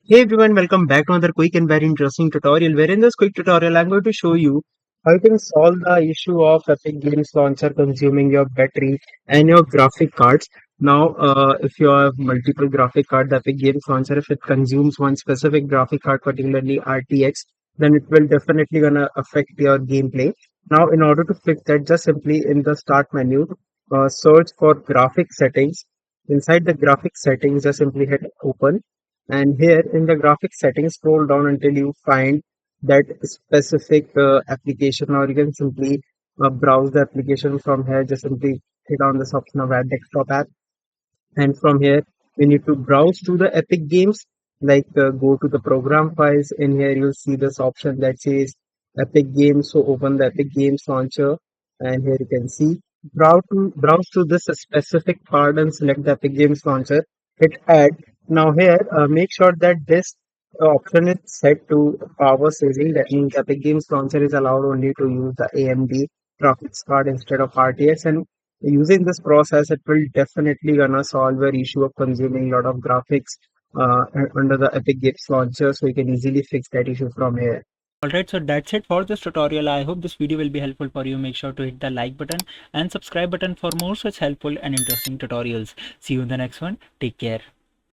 Hey everyone, welcome back to another quick and very interesting tutorial. Where in this quick tutorial, I'm going to show you how you can solve the issue of Epic Games Launcher consuming your battery and your graphic cards. Now, if you have multiple graphic cards, the Epic Games Launcher, if it consumes one specific graphic card, particularly RTX, then it will definitely gonna affect your gameplay. Now, in order to fix that, just simply in the Start menu, search for graphic settings. Inside the graphic settings, just simply hit Open, and here in the graphic settings, scroll down until you find that specific application, or you can simply browse the application from here. Just simply hit on this option of Add Desktop App, and from here we need to browse to the Epic Games. Like go to the program files. In here you'll see this option that says Epic Games. So open the Epic Games launcher, and here you can see browse to this specific part and select the Epic Games launcher. Hit add. Now here make sure that this option is set to power saving. That means Epic Games launcher is allowed only to use the AMD graphics card instead of RTX, and using this process, it will definitely gonna solve your issue of consuming a lot of graphics under the Epic Games launcher, so you can easily fix that issue from here. Alright, so that's it for this tutorial. I hope this video will be helpful for you. Make sure to hit the like button and subscribe button for more such helpful and interesting tutorials. See you in the next one. Take care.